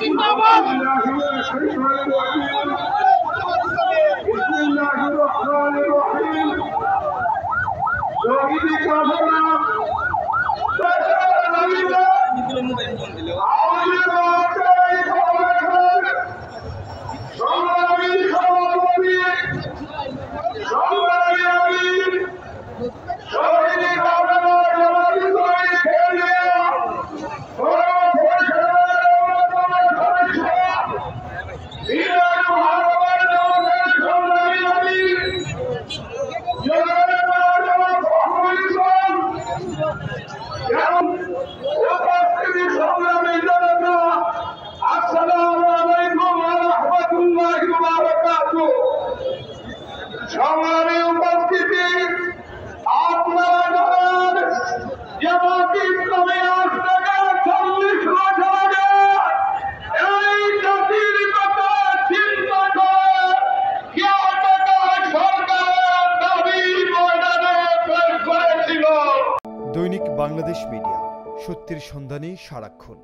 জিন্দাবাদ। সংগ্রামী উপস্থিতি, আপনারা জানেন জামাতে ইসলামী আজ থেকে 40 বছর আগে এই জাতির কথা চিন্তা করে কেয়ারটেকার সরকারের দাবি ময়দানে পেশ করেছিল। দৈনিক বাংলাদেশ মিডিয়া, সত্যের সন্ধানে সারাক্ষণ।